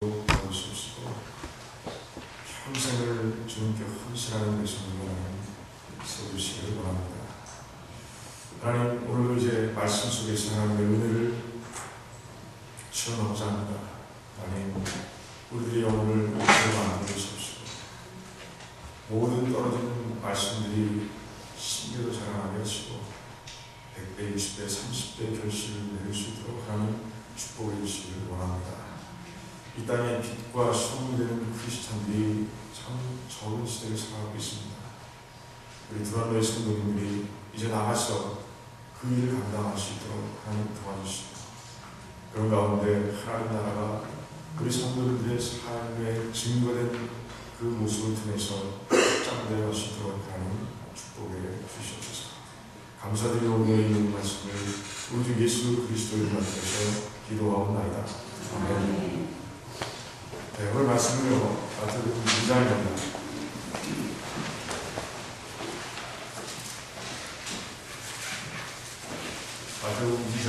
도와주시옵시고 평생을 주님께 헌신하는 백성들을 세우시기를 원합니다. 하나님, 오늘 이제 말씀 속에서 하나님의 은혜를 체험하고자 합니다. 하나님, 우리들의 영혼을 만들어 주십시오. 모든 떨어지는 말씀들이 신비로 자라나게 하시고 100배, 20배, 30배 결실을 내릴 수 있도록 하나님 축복해 주시기를 원합니다. 이 땅에 빛과 소금이 되는 크리스찬들이 참 적은 시대를 살아가고 있습니다. 우리 두란노의 성도님들이 이제 나가서 그 일을 감당할 수 있도록 하나님 도와주시고, 그런 가운데 하나님 나라가 우리 성도들의 삶에 증거된 그 모습을 통해서 확장되어 갈 수 있도록 하나님 축복해 주시옵소서. 감사드리고 오늘 있는 말씀을 우리 주 예수 그리스도의 이름으로 기도하옵나이다. 아멘. 네, 오늘 말씀은요, 마태복음 2장입니다. 마태복음 2장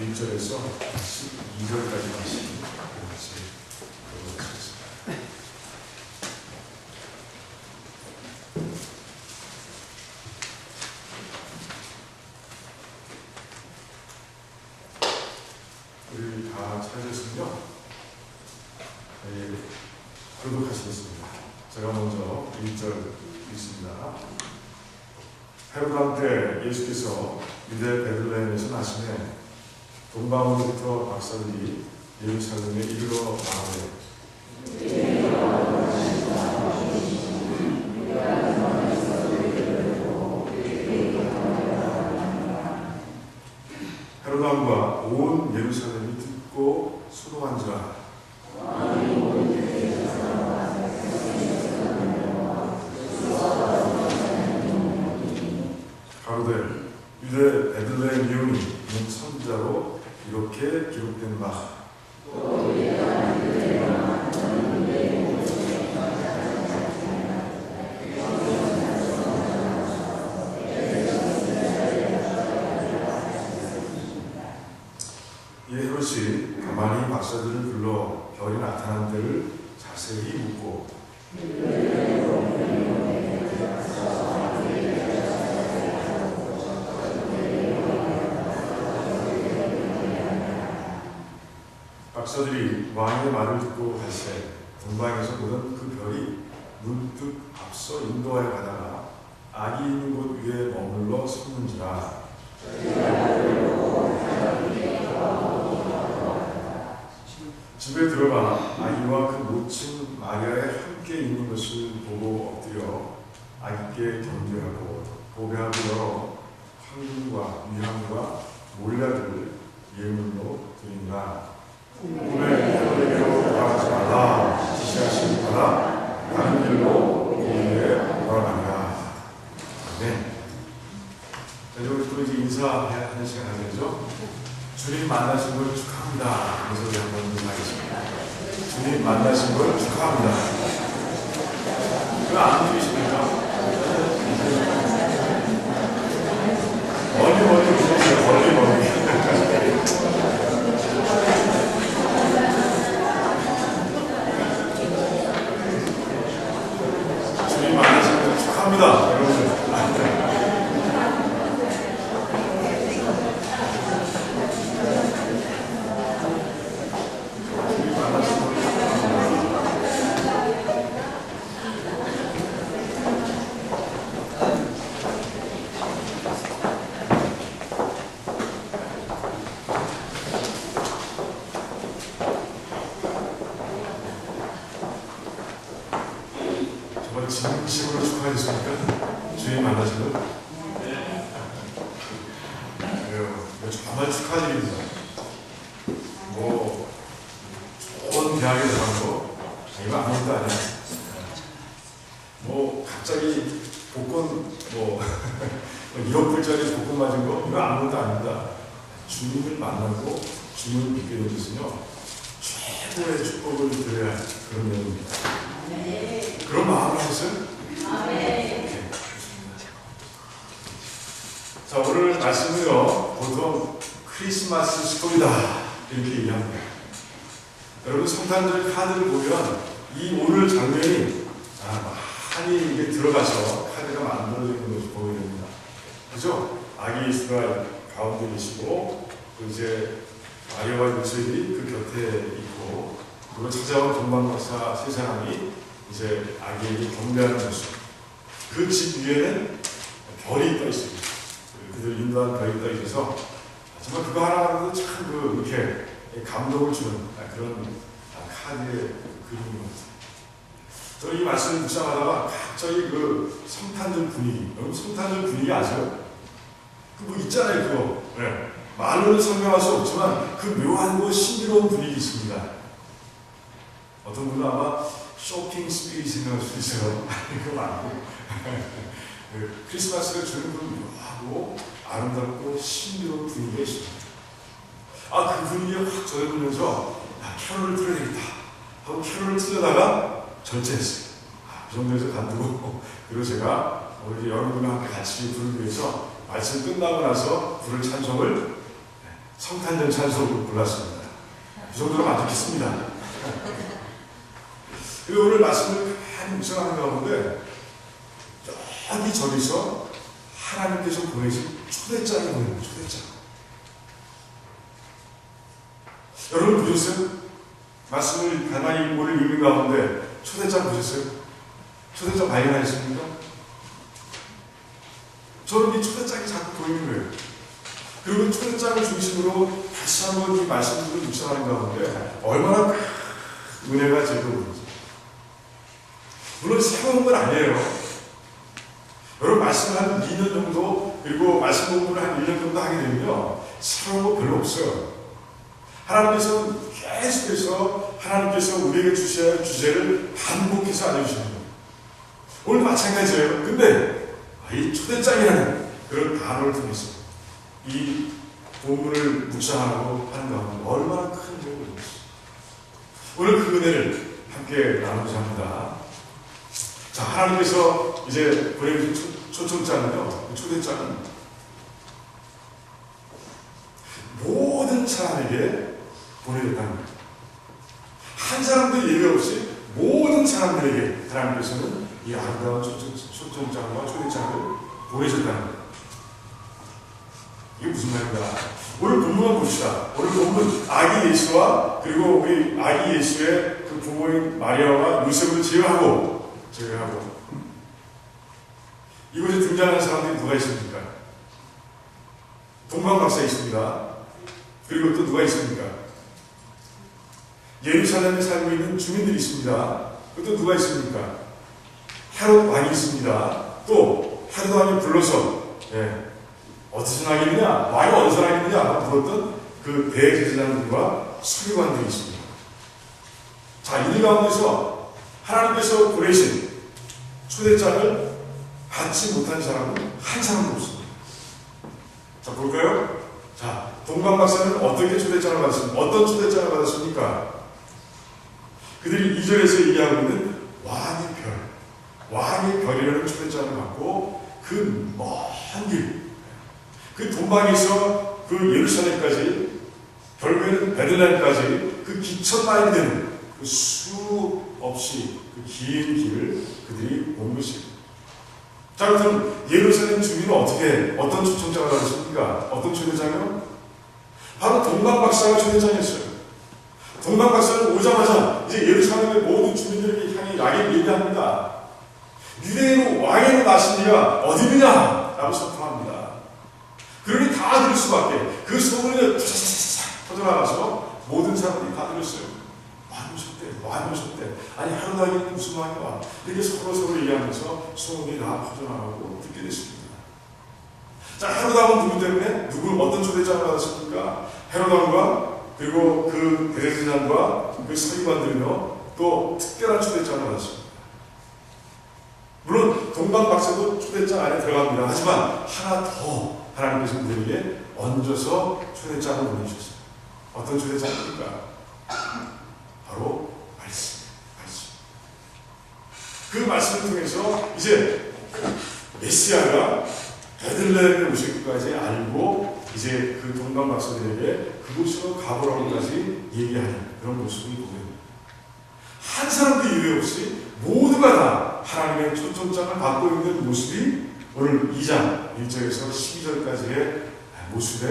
1절에서 12절까지 말씀 같이 읽어보겠습니다. 우리 다 찾으셨군요. 교독하시겠습니다. 제가 먼저 1절 읽습니다. 헤로다 때 예수께서 유대 베들레헴에서 나시매 동방으로부터 박사들이 예루살렘에 이르러 나오되 헤로담과 온 예루살렘이 듣고 소동한지라. 가로되 유대 베들레헴 예언이 있는 선지자로 이렇게 기록된 바 이에 헤롯이 가만히 박사들을 불러 별이 나타난 때를 자세히 묻고 박사들이 왕의 말을 듣고 갈새 동방에서 보던 그 별이 문득 앞서 인도하여 가다가 아기 있는 곳 위에 머물러 섰는지라. 집에 들어가 아기와 그 모친 마리아에 함께 있는 것을 보고 엎드려 아기께 경배하고 보배하고 여러 황금과 위향과 몰약을 예물로 드린다. 꿈에 헤로데게로 돌아가지 말라. 지시하신 바라 다른 길로 고인에 돌아가니라. 네. 우리 또 이제 인사하는 시간 하겠죠? 주님 만나신 걸 축하합니다. 이 소리 한번 하겠습니다. 주님 만나신 걸 축하합니다. 그거 안 들리십니까? 멀리 보세요. 멀리. 주님 만나신 걸 축하합니다. 여러분. 진심으로 축하하셨습니까? 주님 만나신 거? 네. 정말 축하드립니다. 뭐 좋은 대학에 들어간 거 이거 아무것도 아니야. 뭐 갑자기 복권 1억 불짜리 복권 맞은 거 이거 아무것도 아닙니다. 주님을 만나고 주님을 믿게 된 것은요 최고의 축복을 드려야 할 그런 내용입니다. 그런 마음을 하셨어요? 자, 오늘 말씀은요 보통 크리스마스 스토리다 이렇게 얘기합니다. 여러분 성탄절 카드를 보면 이 오늘 장면이 많이 이게 들어가서 카드가 만들어져 있는 것이 보입니다. 그죠? 아기 예수가 가운데 계시고 또 이제 마리아와 요셉이 그 곁에 있고 그리고 찾아온 동방박사 세 사람이 이제 아기에게 경배하는 모습. 그 집 위에는 별이 떠 있습니다. 그들 인도한 별이 떠 있어서 정말 그거 하나로도 참 이렇게 감동을 주는 그런 카드의 그림인 것 같아요. 저는 이 말씀을 묵상하다가 갑자기 그 성탄절 분위기, 여러분 성탄절 분위기 아세요? 뭐 있잖아요, 그거. 네. 말로는 설명할 수 없지만 그 묘한 신비로운 분위기 있습니다. 어떤 분은 아마 쇼핑 스피릿 생각할 수 있어요. 그거 말고 크리스마스가 주는 그 묘하고 아름답고 신비로운 분위기가 있습니다. 그 분위기가 확 젖어들면서 캐롤을 틀어야 되겠다 하고 캐롤을 틀려다가 절제했어요. 그 정도에서 간두고 그리고 제가 우리 여러분과 함께 같이 부르기 위해서 말씀 끝나고 나서 부를 찬송을 성탄절 찬송으로 불렀습니다. 그 정도로 만족했습니다. 그리고 오늘 말씀을 많이 묵상하는 가운데 저기서 하나님께서 보내신 초대장이 보입니다. 초대장. 여러분 보셨어요? 말씀을 가만히 오늘 읽는 가운데 초대장 보셨어요? 초대장 발견하셨습니까? 저는 이 초대장이 자꾸 보이는 거예요. 그리고 초대장을 중심으로 다시 한번 이 말씀들을 묵상하는 가운데 얼마나 은혜가 제게 오는지. 물론 새로운 건 아니에요. 여러분 말씀을 한 2년 정도 그리고 말씀 공부를 한 1년 정도 하게 되면요 새로운 거 별로 없어요. 하나님께서 계속해서 하나님께서 우리에게 주셔야 할 주제를 반복해서 알려주시는 거예요. 오늘 마찬가지예요. 근데 이 초대장이라는 그런 단어를 통해서 이 본문을 묵상하고 하는 가운데 얼마나 큰 은혜를 받았어요. 오늘 그 은혜를 함께 나누고자 합니다. 자, 하나님께서 이제 보내주신 초청장은요, 초대장은 모든 사람에게 보내줬다는 거예요. 한 사람도 예외 없이 모든 사람들에게 하나님께서는 이 아름다운 초청장과 초대장을 보내셨다는 거예요. 이게 무슨 말인가? 오늘 본문을 봅시다. 오늘 본문 아기 예수와 그리고 우리 아기 예수의 그 부모인 마리아와 요셉을 제외하고 이곳에 등장하는 사람들이 누가 있습니까? 동방박사 있습니다. 그리고 또 누가 있습니까? 예루살렘에 살고 있는 주민들이 있습니다. 또 누가 있습니까? 헤롯 왕이 있습니다. 또 헤롯 왕이 불러서 어디서 나겠느냐? 왕이 어디서 나겠느냐? 물었던 그 대제사장들과 서기관들이 있습니다. 자, 이 가운데서 하나님께서 보내신 초대장을 받지 못한 사람은 한 사람도 없습니다. 자, 볼까요? 자, 동방박사는 어떻게 초대장을 받았습니까? 어떤 초대장을 받았습니까? 그들이 2절에서 얘기하고 있는 왕의 별이라는 초대장을 받고 그 먼 길, 그 동방에서 그 예루살렘까지, 결국에는 베들레헴까지 그 기천마일이 되는 그 수없이 그 긴 길을 그들이 온 것입니다. 자, 그럼 예루살렘 주민은 어떤 초청장을 받았습니까? 어떤 초대장이요? 바로 동방박사가 초대장이었어요. 동방박사는 오자마자 이제 예루살렘의 모든 주민들에게 향해 야기를 얘기합니다. 유대인으로 왕으로 나신 이가 어디 있느냐? 라고 선포합니다. 그러니 다 들을 수밖에. 그 소문이 쫙쫙쫙 퍼져나가서 모든 사람들이 다 들었어요. 왕이 오셨대. 아니, 헤롯 왕이 무슨 왕이 와? 이렇게 서로 얘기하면서 소문이 다 퍼져나가고 듣게 됐습니다. 자, 헤롯 왕은 누구 때문에? 어떤 초대장을 받았습니까? 헤롯 왕과 그리고 그 대제사장과 그 서기관들이며 또 특별한 초대장을 받았습니다. 물론 동방박사도 초대장 안에 들어갑니다. 하지만 하나 더 하나님께서 그들에게 얹어서 초대장을 보내주셨어요. 어떤 초대장입니까? 바로 말씀. 그 말씀을 통해서 이제 메시아가 베들레헴에 오실 것까지 알고 이제 그 동방 박사들에게 그곳으로 가보라고까지 얘기하는 그런 모습을 보면 한 사람도 예외 없이 모두가 다 하나님의 초청장을 받고 있는 모습이 오늘 2장 1절에서 12절까지의 모습에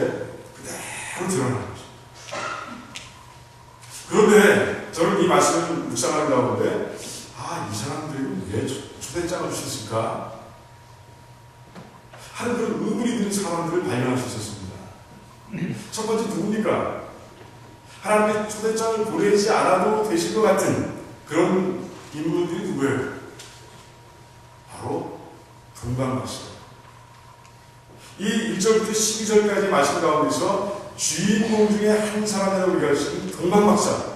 그대로 드러나는 거죠. 그런데 저는 이 말씀을 묵상하는 가운데 이 사람들이 왜 초대장을 주셨을까 하는 그런 의문이 드는 사람들을 발견할 수 있었습니다. 첫 번째 누굽니까? 하나님의 초대장을 보내지 않아도 되실 것 같은 그런 인물들이 누구예요? 바로 동방박사. 이 1절부터 12절까지 말씀 가운데서 주인공 중에 한 사람이라고 얘기할 수 있는 동방박사.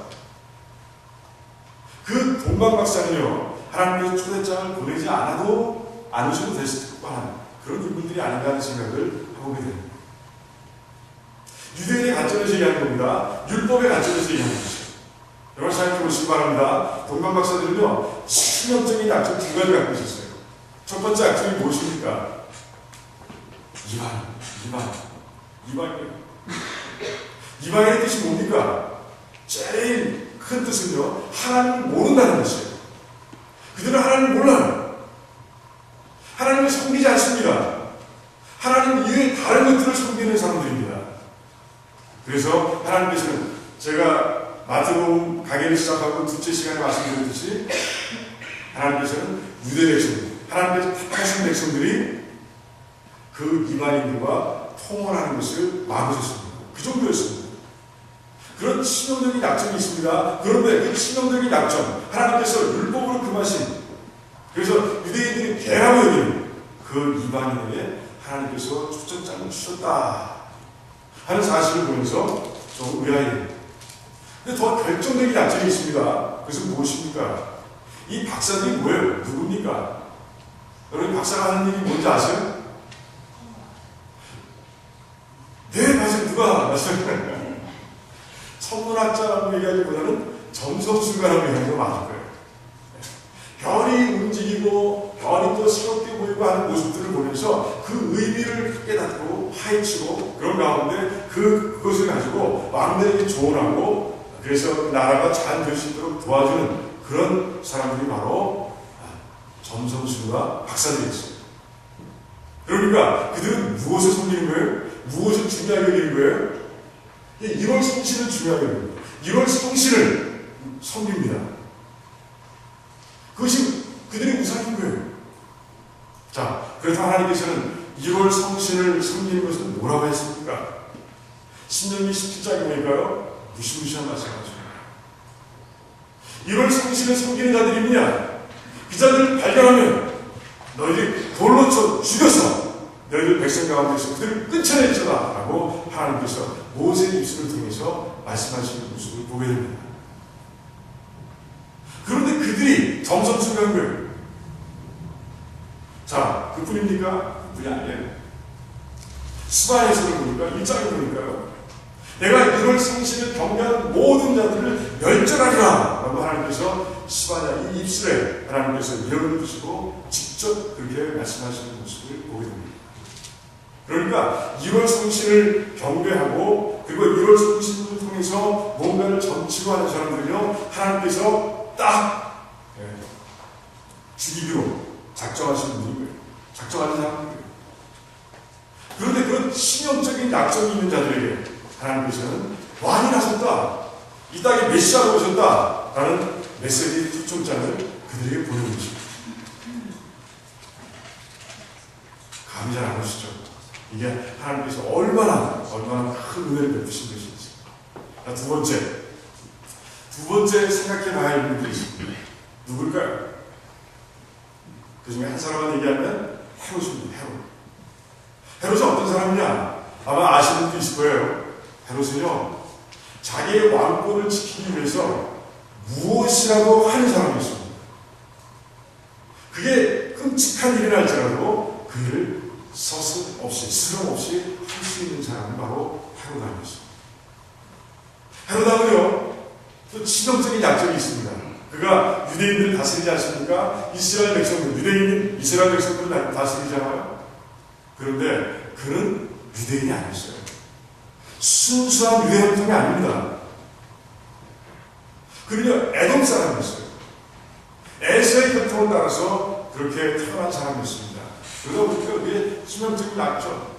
그 동방박사는요, 하나님의 초대장을 보내지 않으셔도 됐을 법한 그런 인물들이 아닌가 하는 생각을 해보게 됩니다. 유대인의 관점에서 얘기하는 겁니다. 율법의 관점에서 얘기하는 거죠. 여러분 생각해 보시기 바랍니다. 동방박사들은요, 치명적인 약점 두 가지 갖고 있었어요. 첫 번째 약점이 무엇입니까? 이방인의 뜻이 뭡니까? 제일 큰 뜻은요, 하나님을 모른다는 것이에요. 그들은 하나님을 몰라요. 하나님을 섬기지 않습니다. 하나님 이외에 다른 것들을 섬기는 사람들입니다. 그래서 하나님께서는 제가 마태복음 강의를 시작하고 둘째 시간에 말씀드렸듯이 하나님께서는 유대 백성들, 하나님께서 택하신 백성들이 그 이방인들과 통혼하는 것을 막으셨습니다. 그 정도였습니다. 그런 치명적인 약점이 있습니다. 그런데 그 치명적인 약점, 하나님께서 율법으로 금하신, 그래서 유대인들이 개라고 여기는 그 이방인에게 하나님께서 초청장을 주셨다 하는 사실을 보면서 좀 의아해요. 근데 더 결정적인 약점이 있습니다. 그것은 무엇입니까? 이 박사들이 뭐예요? 누굽니까? 여러분 박사가 하는 일이 뭔지 아세요? 네, 맞아요. 누가 맞아요? 천문학자라고 얘기하기보다는 점성술가라고 얘기하는 게 맞을 거예요. 별이 움직이고 별이 또 새롭게 보이고 하는 모습들을 보면서 그 의미를 깨닫고 파헤치고 그런 가운데 그것을 가지고 왕들에게 조언하고 그래서 그 나라가 잘 될 수 있도록 도와주는 그런 사람들이 바로 점성술가 박사들이었어요. 그러니까 그들은 무엇을 섬기는 거예요? 무엇을 중요하게 여기는 거예요? 1월 성신을 중요하게 여깁니다. 1월 성신을 섬깁니다. 그것이 그들의 우상인 거예요. 자, 그래서 하나님께서는 1월 성신을 섬기는 것은 뭐라고 했습니까? 신명기 17장에 보니까요, 무시무시한 말씀하죠. 1월 성신을 섬기는 자들이 있느냐? 그 자들을 발견하면 너희들이 돌로 쳐 죽여서 너희들 백성 가운데서 그들을 끊쳐내리라 라고 하나님께서 모세의 입술을 통해서 말씀하시는 모습을 보게 됩니다. 그런데 그들이 점성술가인 거예요. 자, 그뿐입니까? 그뿐이 아니에요. 스바에서를 보니까 1장에 보니까요, 내가 1월 성신을 경배하는 모든 자들을 멸절하리라 라고 하나님께서 스바냐 이 입술에 하나님께서 이름을 두시고 직접 그렇게 말씀하시는 모습을 보게 됩니다. 그러니까 1월 성신을 경배하고 그리고 1월 성신을 통해서 뭔가를 점치고 하는 사람들은요, 하나님께서 딱 죽이기로 작정하시는 분이고요. 작정하는 사람들이에요. 그런데 그런 신형적인 약점이 있는 자들에게 하나님께서는 왕이 나섰다, 이 땅에 메시아가 오셨다 라는 메시지 초청장을 그들에게 보내는 것입니다. 감이 잘 안 오시죠? 이게 하나님께서 얼마나 큰 은혜를 베푸신 것인지. 두 번째 생각해 봐야 할 분들이 있습니다. 누굴까요? 그 중에 한 사람만 얘기하면 헤롯입니다. 헤롯이 어떤 사람이냐? 아마 아시는 분도 있을 거예요. 헤롯은요, 자기의 왕권을 지키기 위해서 무엇이라도 하는 사람이었습니다. 그게 끔찍한 일이라 할지라도 그 일을 서슴없이, 스름없이 할 수 있는 사람이 바로 헤롯왕이었습니다. 헤롯왕은요, 또 치명적인 약점이 있습니다. 그가 유대인들을 다스리지 않습니까? 이스라엘 백성들, 유대인은 이스라엘 백성들을 다스리잖아요. 그런데 그는 유대인이 아니었어요. 순수한 유대 혈통이 아닙니다. 그는요, 에돔 사람이었어요. 에서의 혈통을 따라서 그렇게 태어난 사람이었습니다. 그러다 보니까 그게 치명적인 약점,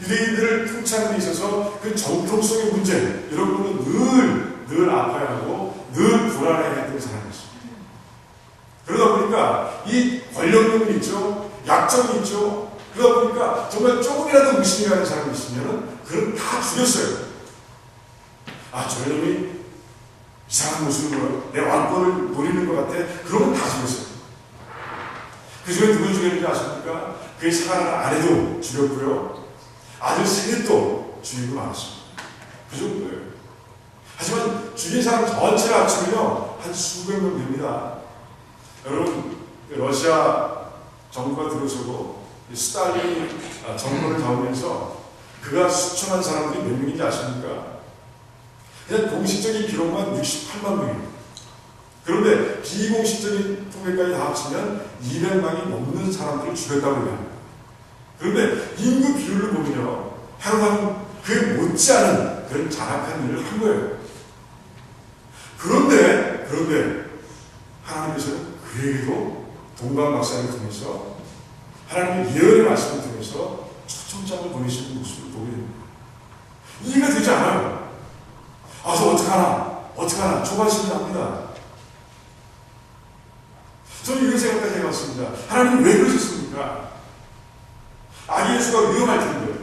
유대인들을 통치하는 데 있어서 그 정통성의 문제, 이런 거는 늘 아파하고 늘 불안해했던 사람이었습니다. 그러다 보니까 이 권력력이 있죠, 약점이 있죠. 그러다 보니까 정말 조금이라도 의심이 가는 사람이 있으면 그럼 다 죽였어요. 아, 저놈이 이상한 모습으로 내 왕권을 노리는 것 같아. 그러면 다 죽였어요. 그 중에 누굴 죽였는지 아십니까? 그의 사랑하는 아내도 죽였고요. 아들 셋도 죽이고 말았습니다. 그 정도예요. 하지만 죽인 사람 전체를 합치면요, 한 수백 명 됩니다. 여러분, 러시아 정부가 들어서고 스탈린이 정권을 잡으면서 그가 수천한 사람들이 몇 명인지 아십니까? 그냥 공식적인 기록만 68만 명이에요. 그런데 비공식적인 통계까지 다 합치면 200만이 넘는 사람들을 죽였다고 해요. 그런데 인구 비율을 보면요, 하루하루 그에 못지않은 그런 잔악한 일을 한 거예요. 그런데 하나님께서는 그에게도 동방박사를 통해서 하나님의 예언의 말씀을 통해서 초청장을 보내시는 모습을 보게 됩니다. 이해가 되지 않아요. 아, 저 어떡하나 조바심이 납니다. 저는 이런 생각까지 해봤습니다. 하나님 왜 그러셨습니까? 아기 예수가 위험할 텐데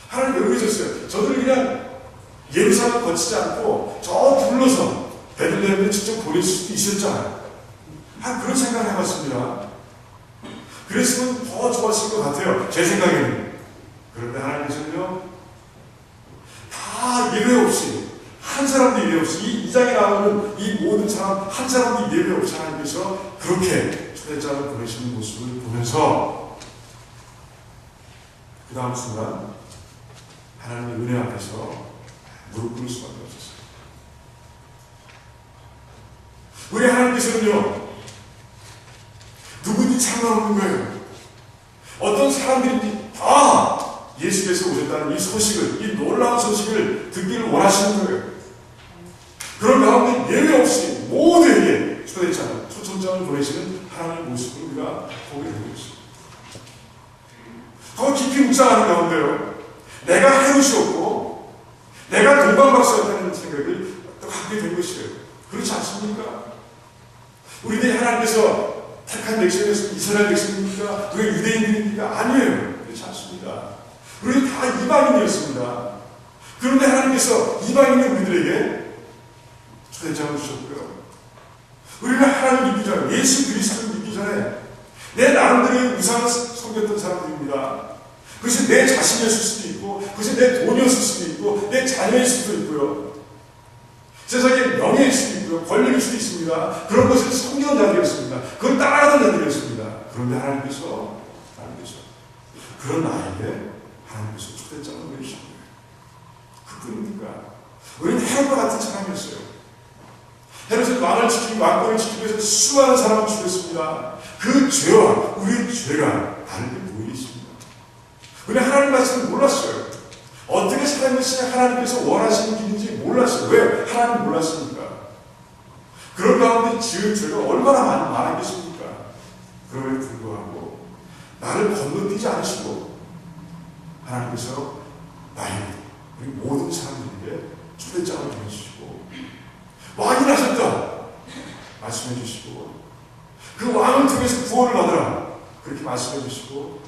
하나님 왜 그러셨어요? 저들을 그냥 예루살렘 거치지 않고 저 둘러서 베들레헴에 직접 보낼 수도 있었잖아요. 그런 생각을 해봤습니다. 그랬으면 더 좋았을 것 같아요, 제 생각에는. 그런데 하나님께서는요, 다 예외 없이, 한 사람도 예외 없이, 이 장에 나오는 이 모든 사람 한 사람도 예외 없이 하나님께서 그렇게 초대장을 보내시는 모습을 보면서 그 다음 순간 하나님의 은혜 앞에서 무릎 꿇을 수밖에 없었어요. 우리 하나님께서는요, 누구든지 상관없는 거예요. 어떤 사람들이 다 예수께서 오셨다는 이 소식을, 이 놀라운 소식을 듣기를 원하시는 거예요. 그런 가운데 예외 없이 모두에게 초대장을, 초청장을 보내시는 하나님의 모습을 우리가 보게 되고 있습니다. 더 깊이 묵상하는 가운데요, 내가 해루시었고 내가 동방박사였다는 생각을 또 갖게 된 것이에요. 그렇지 않습니까? 우리들이 하나님께서 택한 백성에서 이스라엘 백성입니까? 우리가 유대인들입니까? 아니에요. 그렇지 않습니다. 우리는 다 이방인이었습니다. 그런데 하나님께서 이방인의 우리들에게 초대장을 주셨고요. 우리는 하나님을 믿기 전에, 예수 그리스도를 믿기 전에 내 나름대로의 우상을 섬겼던 사람들입니다. 그것이 내 자신이었을 수도 있고, 그것이 내 돈이었을 수도 있고, 내 자녀일 수도 있고요. 세상의 명예일 수도 있고요. 권력일 수도 있습니다. 그런 것을 섬기는 자들이었습니다. 그걸 따라가는 자들이었습니다. 그런데 하나님께서 그런 나에게 하나님께서 초대장을 보내주신 거예요. 그뿐입니까? 우리는 헤롯과 같은 사람이었어요. 헤롯은 왕을 지키고 왕권을 지키기 위해서 수많은 사람을 죽였습니다. 그 죄와 우리의 죄가 다르게 보이고 있습니다. 우리는 하나님 말씀을 몰랐어요. 어떻게 살아가는 것이 하나님께서 원하시는 길인지 몰랐어요. 왜? 하나님 몰랐습니까? 그런 가운데 지은 죄가 얼마나 많았겠습니까? 그럼에도 불구하고 나를 건너뛰지 않으시고 하나님께서 나에게, 우리 모든 사람들에게 초대장을 보내주시고 왕이 나셨다 말씀해 주시고 그 왕을 통해서 구원을 받으라 그렇게 말씀해 주시고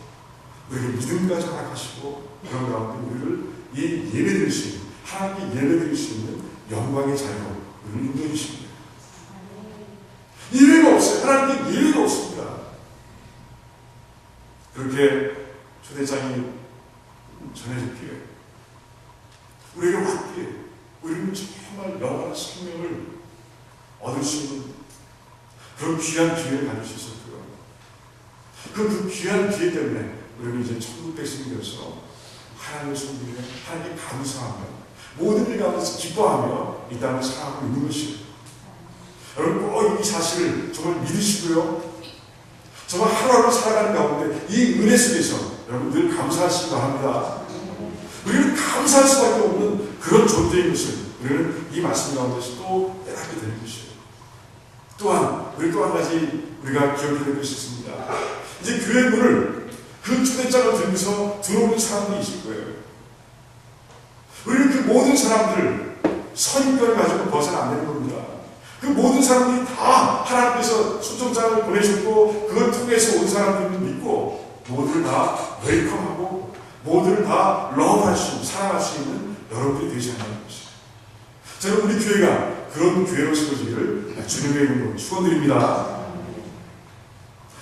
우리에게 믿음까지 허락하시고 그런 가운데 우리를 예배드릴 수 있는, 하나님께 예배드릴 수 있는 영광의 자리로 우리를 인도해 주십니다. 예외가 없어요. 하나님께 예외가 없습니다. 그렇게 초대장이 전해졌기에 우리에게 왔기에 우리는 정말 영원한 생명을 얻을 수 있는 그런 귀한 기회를 가질 수 있었고요. 그 귀한 기회 때문에 우리는 이제 천국 백성이 되어서 하나님을 섬기며 하나님께 감사하며 모든 일 가운데서 기뻐하며 이 땅을 살아가고 있는 것이에요. 여러분 꼭 이 사실을 정말 믿으시고요. 정말 하루하루 살아가는 가운데 이 은혜 속에서 여러분 늘 감사하시기 바랍니다. 우리는 감사할 수밖에 없는 그런 존재인 것을 우리는 이 말씀 가운데서 또 깨닫게 되는 것이에요. 또한 우리 또 한 가지 우리가 기억해야 될 것이 있습니다. 이제 교회 문을 그 초대장을 들면서 들어오는 사람들이 있을 거예요. 우리는 그 모든 사람들을 선입견을 가지고 벗어나 안 되는 겁니다. 그 모든 사람들이 다 하나님께서 초청장을 보내셨고 그걸 통해서 온 사람들을 믿고 모두를 다 웰컴하고 모두를 다 러브할 수 있는, 사랑할 수 있는 여러분들이 되지 않는 것이에요. 저는 우리 교회가 그런 교회로 세워지기를 주님의 이름으로 축원드립니다.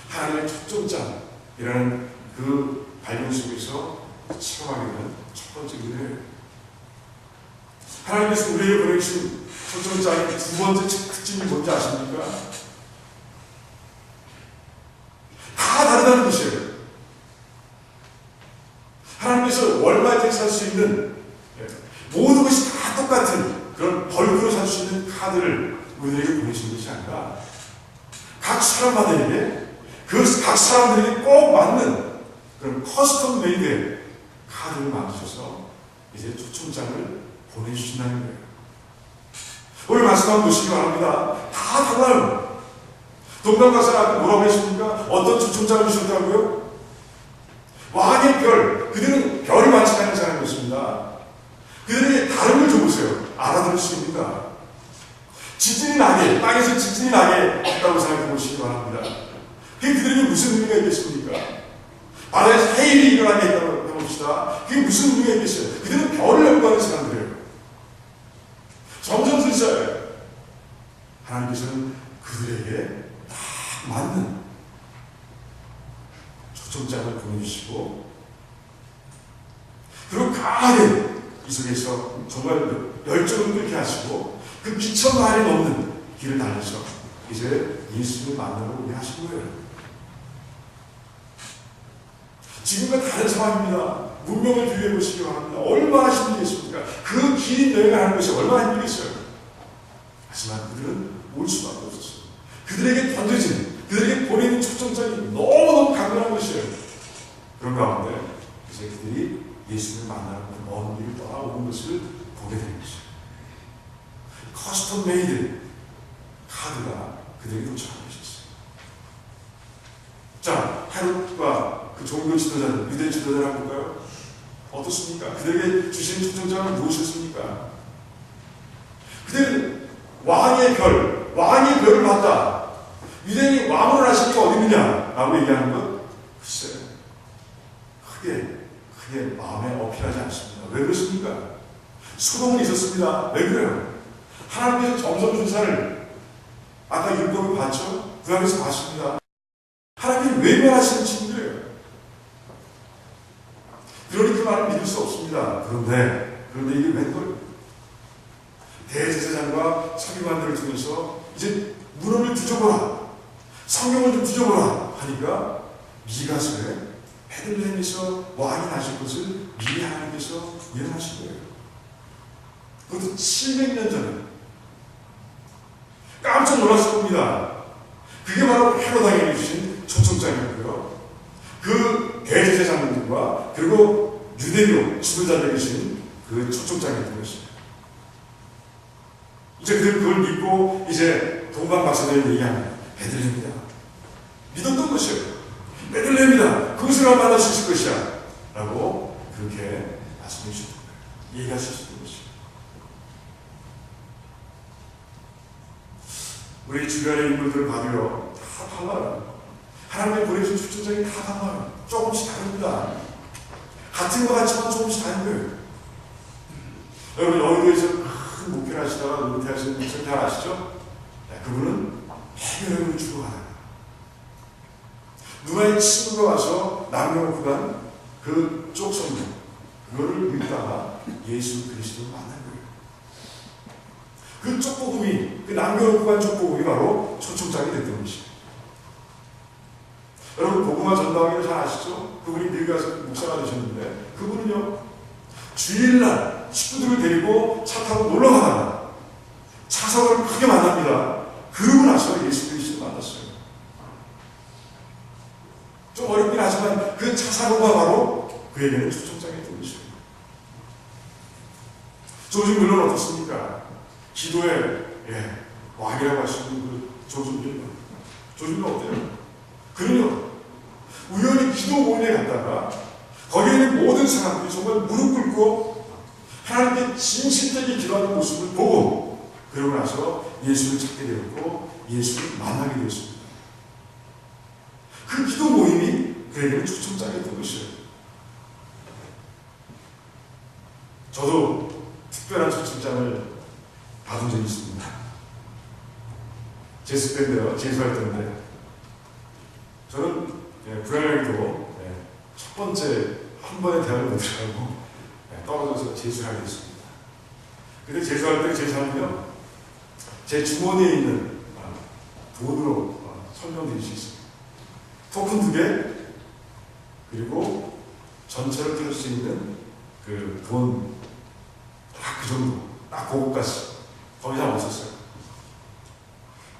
하나님의 초청장이라는 그 발견 속에서 체험하게 되는 첫 번째 은혜예요. 하나님께서 우리에게 보내주신 초청장의 두 번째 특징이 뭔지 아십니까? 다 다르다는 것이에요. 하나님께서 월마트에 살 수 있는 모든 것이 다 똑같은 그런 벌크로 살 수 있는 카드를 우리에게 보내신 것이 아니라 각 사람마다에게 그 각 사람들에게 꼭 맞는 그런 커스텀 메이드의 카드를 만드셔서 이제 초청장을 보내주신다는 거예요. 오늘 말씀 한번 보시기 바랍니다. 다 달라요. 동방가사는 아까 뭐라고 했습니까? 어떤 초청장을 주셨다고요? 왕의 별, 그들은 별이 많지 않은 사람이었습니다. 그들에게 다른 걸 줘보세요. 알아들을 수 있습니다. 지진이 나게, 땅에서 지진이 나게 했다고 생각해 보시기 바랍니다. 그게 그들에게 무슨 의미가 있겠습니까? 바다에서 해일이 일어나게 했다고 해봅시다. 그게 무슨 의미가 있겠어요? 그들은 별을 연구하는 사람들이에요. 점점 슬퍼요. 하나님께서는 그들에게 딱 맞는 초청장을 보내주시고 그리고 강하게 이 속에서 정말 열정을 끓게 하시고 그 미천 마일이 넘는 길을 달려서 이제 예수님을 만나러 오게 하신 거예요. 지금과 다른 상황입니다. 문명을 비교해 보시기 바랍니다. 얼마나 힘들겠습니까? 그 긴 여행을 하는 것이 얼마나 힘들겠어요. 하지만 그들은 올 수밖에 없었어요. 그들에게 던져진, 그들에게 보내는 초청장이 너무너무 강렬한 것이에요. 그런 가운데 이제 그들이 예수님을 만나는 먼 길을 떠나오는 것을 보게 되는 것이에요. 커스텀 메이드 카드가 그들에게 도착한 것이었어요. 자, 헤롯과 그 종교 지도자들, 유대 지도자를 한번 볼까요? 어떻습니까? 그들에게 주신 초청장은 무엇이었습니까? 그들은 왕의 별을 봤다. 유대인이 왕을 하신 게 어디 있느냐? 라고 얘기하는 것, 글쎄, 크게 마음에 어필하지 않습니다. 왜 그렇습니까? 소동은 있었습니다. 왜 그래요? 하나님께서 점성준사를 아까 율법을 봤죠? 구약에서 봤습니다. 하나님이 외면하시는 친구들이에요. 그러니 그 말을 믿을 수 없습니다. 그런데 이게 웬걸? 대제사장과 서기관들을 통해서 이제 문헌을 뒤져보라, 성경을 좀 뒤져보라 하니까 미가서에 베들레헴에서 왕이 나실 것을 미리 하나님께서 예언하신 거예요. 그것도 700년 전에. 깜짝 놀랐을 겁니다. 그게 바로 헤로당에게 주신 초청장이었고요. 그 대제사장들과 그리고 유대교 지도자들에게 주신 그 초청장이었던 것입니다. 이제 그걸 믿고 이제 동방가사를 얘기합니다. 베들레헴이다. 믿었던 것이에요. 베들레헴이다. 그것을 만날 수 있을 것이야. 라고 그렇게 말씀해 주셨던 거예요. 얘기하셨던 것이에요. 우리 주변의 인물들을 봐도요, 다 달라요. 하나님의 보내주신 초청장이 다 달라요. 조금씩 다릅니다. 같은 것 같지만 조금씩 다른 거예요. 여러분, 여의도에서 큰 목회를 하시다가 은퇴하시는 분들 잘 아시죠? 그분은 해결형을 주고 가요. 누나의 친구가 와서 남녀 구간 그쪽 성경, 그거를 읽다가 예수 그리스도를 만난 거예요. 그 쪽복음이, 그 남녀 구간 쪽복음이 바로 초청장이 됐던 것이에요. 여러분, 복음화 전도하기를 잘 아시죠? 그분이 미국 가서 목사가 되셨는데, 그분은요, 주일날 식구들을 데리고 차 타고 놀러 가다가 차사고를 크게 만납니다. 그러고 나서 예수 그리스도를 만났어요. 좀 어렵긴 하지만 그 차사고가 바로 그에게는 초청장이 된 것이에요. 조지 밀러는 어떻습니까? 기도의 왕이라고 할 수 있는 그 조지 밀러. 조지 밀러 어때요? 그는요, 우연히 기도 모임에 갔다가 거기에 있는 모든 사람들이 정말 무릎 꿇고 하나님께 진실되게 기도하는 모습을 보고 그러고 나서 예수를 찾게 되었고 예수를 만나게 되었습니다. 그 기도 모임이 그에게는 초청장이었던 것이에요. 저도 특별한 초청장을 받은 적이 있습니다. 제수 때인데요, 제수할 때인데 저는 불행하게도 첫 번째 한 번에 대학을 못 들어가고 떨어져서 제수를 하게 됐습니다. 근데 제수할 때 제수하면요, 제 주머니에 있는 돈으로 설명드릴 수 있습니다. 토큰 2개, 그리고 전철을 탈 수 있는 그 돈, 딱 그 정도, 딱 그것까지. 더 이상 없었어요.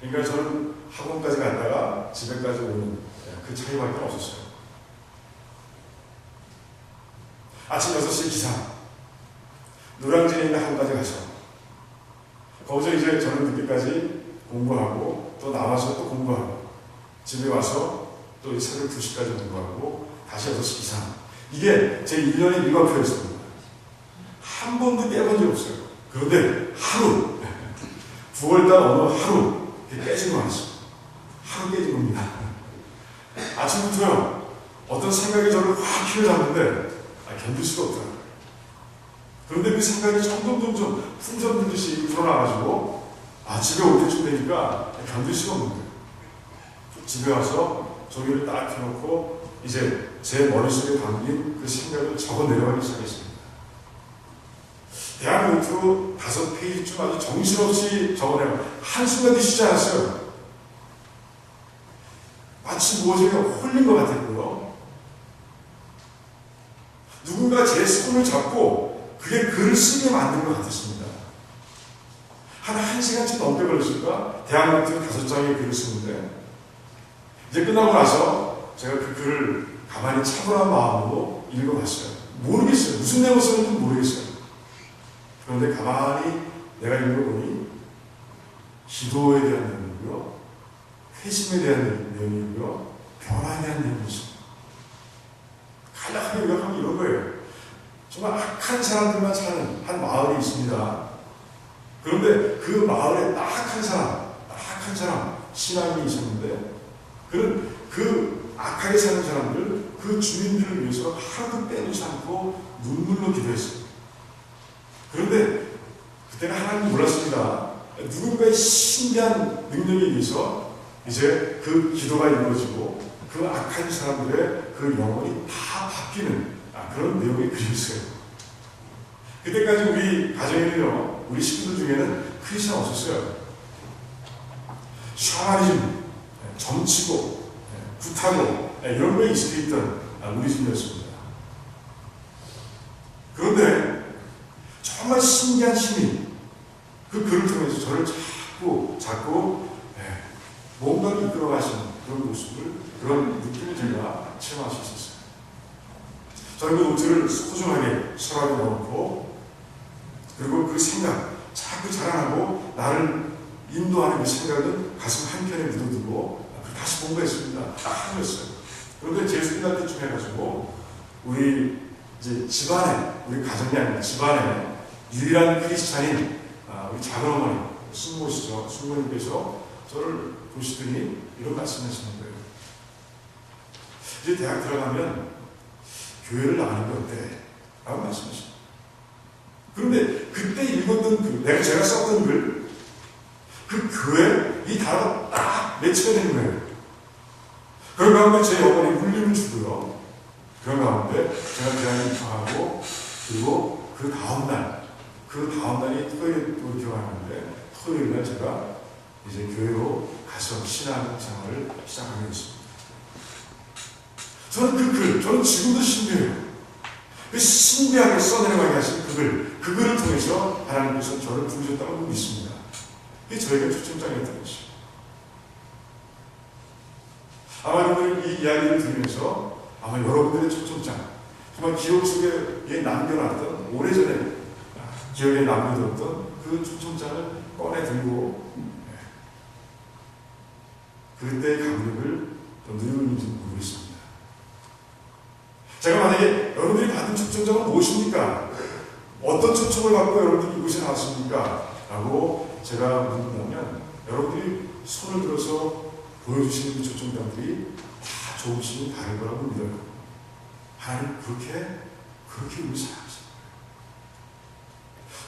그러니까 저는 학원까지 갔다가 집에까지 오는 그 차이밖에 없었어요. 아침 6시 기상, 노량진에 있는 학원까지 가서 거기서 이제 저는 늦게까지 공부하고 또 나와서 또 공부하고 집에 와서 또 새벽 2시까지 공부하고 다시 6시 기상. 이게 제 1년의 일과표였습니다. 한 번도 깨본 적 없어요. 그런데 하루, 9월달 어느 하루 깨진 거 같습니다. 하루 깨진 겁니다. 아침부터요, 어떤 생각이 저를 확 휘어잡는데 견딜 수가 없더라고요. 그런데 그 생각이 점점 풍선 불듯이 불어나가지고 집에 올 때쯤 되니까 견딜 수가 없는 거예요. 집에 와서 조기를 딱 펴놓고 이제 제 머릿속에 담긴 그 생각을 적어 내려가기 시작했습니다. 대학 노트로 5페이지쯤 아주 정신없이 적어내고 한순간도 쉬지 않았어요. 마치 무엇에 홀린 것 같았고요. 누군가 제 손을 잡고 그게 글을 쓰게 만든 것 같았습니다. 한 1시간쯤 넘게 걸렸을까? 대학 노트 5장의 글을 쓰는데 이제 끝나고 나서 제가 그 글을 가만히 차분한 마음으로 읽어봤어요. 모르겠어요. 무슨 내용을 썼는지 모르겠어요. 그런데 가만히 내가 읽어보니 기도에 대한 내용이고요, 회심에 대한 내용이고요, 변화에 대한 내용이었습니다. 간략하게 요약하면 이런 거예요. 정말 악한 사람들만 사는 한 마을이 있습니다. 그런데 그 마을에 딱 한 사람, 신앙인이 있었는데 그는 그 악하게 사는 사람들, 그 주민들을 위해서 하루도 빼놓지 않고 눈물로 기도했습니다. 그런데 그때는 하나님 몰랐습니다. 누군가의 신비한 능력에 의해서 이제 그 기도가 이루어지고 그 악한 사람들의 그 영혼이 다 바뀌는 그런 내용이 그리웠어요. 그때까지 우리 가정에는요, 우리 식구들 중에는 크리스찬 없었어요. 샤머니즘, 점치고, 구타고 이런 거에 익숙해 있던 우리 집이었습니다. 그런데 정말 신기한 힘이 그 글을 통해서 저를 자꾸 뭔가를 이끌어가시는 그런 모습을, 그런 느낌을 제가 체험할 수 있었어요. 저는 그 노트를 소중하게 서랍에 넣어놓고, 그리고 그 생각, 자꾸 자라나고 나를 인도하는 그 생각은 가슴 한켠에 묻어두고 다시 공부했습니다. 딱 하루였어요. 그런데 제수 끝날 때쯤 해가지고 우리 이제 집안에, 우리 가정이 아니라 집안에 유일한 크리스찬인 우리 작은어머니, 숙모시죠. 숙모님께서 저를 보시더니 이런 말씀하시는 거예요. 이제 대학 들어가면 교회를 나가는 게 어때? 라고 말씀하십니다. 그런데 그때 읽었던 제가 썼던 글, 그 교회, 이 단어가 딱 매치가 되는 거예요. 그런 가운데 제 어머니 울림을 주고요. 그런 가운데 제가 대학에 입학하고, 그리고 그 다음날이 토요일로 기억하는데, 토요일날 제가 이제 교회로 가서 신앙생활을 시작하게 됐습니다. 저는 그 글, 저는 지금도 신비해요. 그 신비하게 써내려가게 하신 그 글을 통해서 하나님께서 저를 부르셨다고 믿습니다. 이게 저에게 초점장이었던 것이죠. 아마 여러분 이 이야기를 들으면서 아마 여러분들의 초점장, 정말 기억 속에 남겨놨던 오래전에 기억에 남겨뒀던 그 초청장을 꺼내 들고 그때의 감격을 또 누리는지 모르겠습니다. 제가 만약에 여러분들이 받은 초청장은 무엇입니까? 어떤 초청을 받고 여러분들이 이곳에 나왔습니까? 라고 제가 묻는다면 여러분들이 손을 들어서 보여주시는 그 초청장들이 다 조금씩은 다를 거라고 믿어요. 하나님 그렇게 우리 사랑하십니다.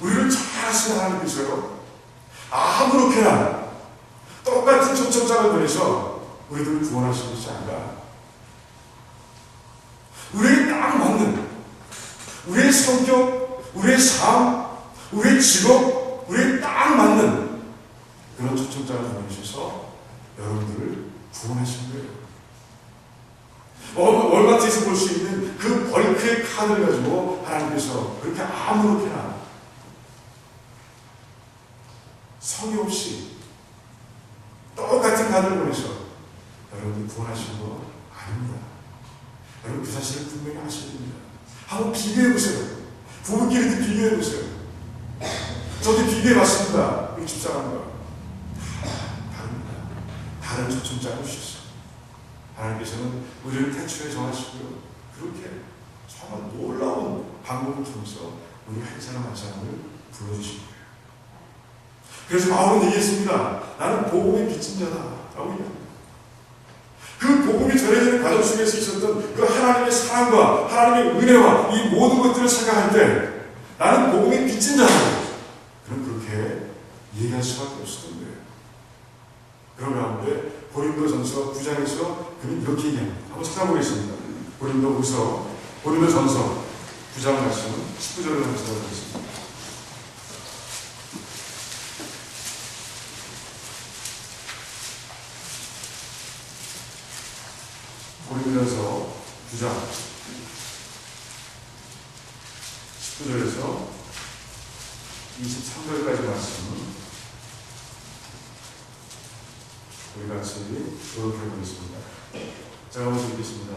우리를 잘 아시는 하나님께서요, 아무렇게나 똑같은 초청장을 보내서 우리들을 구원하시는 것이 아니라 우리에게 딱 맞는 우리의 성격, 우리의 삶, 우리의 직업, 우리에 딱 맞는 그런 초청장을 보내주셔서 여러분들을 구원하신 거예요. 월마트에서 볼 수 있는 그 벌크의 카드를 가지고 하나님께서 그렇게 아무렇게나 성의 없이 똑같은 카드를 보내서 여러분들 구원하신 거 아닙니다. 여러분 그 사실을 분명히 아셔야 됩니다. 한번 비교해보세요. 부부끼리도 비교해보세요. 저도 비교해봤습니다. 우리 집사람과 다릅니다. 다른 초청장을 주셨어요. 하나님께서는 우리를 태초에 정하시고요, 그렇게 정말 놀라운 방법을 통해서 우리 한 사람 한 사람을 불러주신 거예요. 그래서 바울은 얘기했습니다. 나는 복음의 빚진 자다 라고 얘기합니다. 그 복음이 전해지는 과정 속에서 있었던 그 하나님의 사랑과 하나님의 은혜와 이 모든 것들을 생각할 때 나는 복음의 빚진 자다. 그럼 그렇게 얘기할 수밖에 없었던 거예요. 그런 가운데 고린도전서 9장에서 그는 이렇게 얘기합니다. 한번 찾아보겠습니다. 고린도전서 9장 말씀 19절을 한번 찾아보겠습니다. 고린도전서 9장 19절에서 23절까지 말씀은 우리 같이 교독해 보겠습니다. 제가 먼저 읽겠습니다.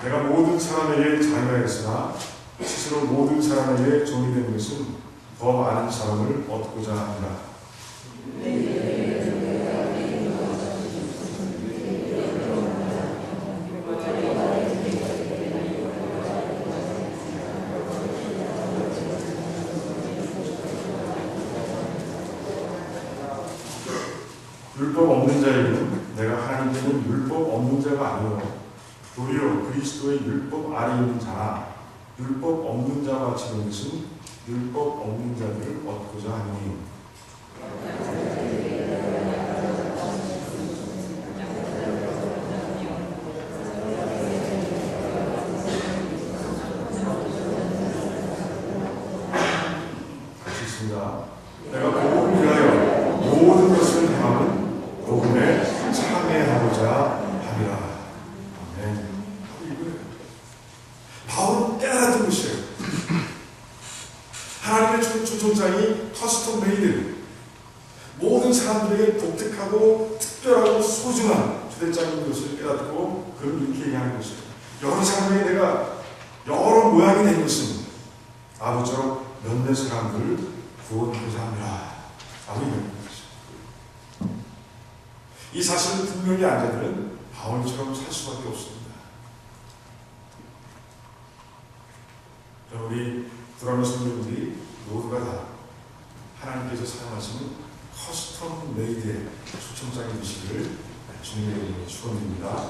내가 모든 사람에게 자유하였으나 스스로 모든 사람에게 종이 된 것은 더 많은 사람을 얻고자 합니다. 율법 없는 자에게는 내가 하나님께는 율법 없는 자가 아니요 도리어 그리스도의 율법 아래 있는 자나 율법 없는 자와 같이 된 것은 율법 없는 자들을 얻고자 하니 같이 있습니다. 내가 복음을 위하여 모든 것을 행함은 복음에 참여하고자 합니다. 아멘. 이거예요. 바울은 깨달았던 것이에요. 하나님의 초청장이 커스텀 메이드, 모든 사람들에게 독특하고 특별하고 소중한 초대장인 것을 깨닫고 그걸 이렇게 얘기하는 것이에요. 여러 사람에게 내가 여러 모양이 된 것은 아버지처럼 몇몇 사람들을 구원하고자 합니다. 라고 얘기하는 것이에요. 이 사실을 분명히 안 자들은 바울처럼 살 수밖에 없습니다. 우리 드라마 성도들이 모두가 다 하나님께서 사용하시는 커스텀 메이드의 초청장이 되시기를 주님의 이름으로 축원드립니다.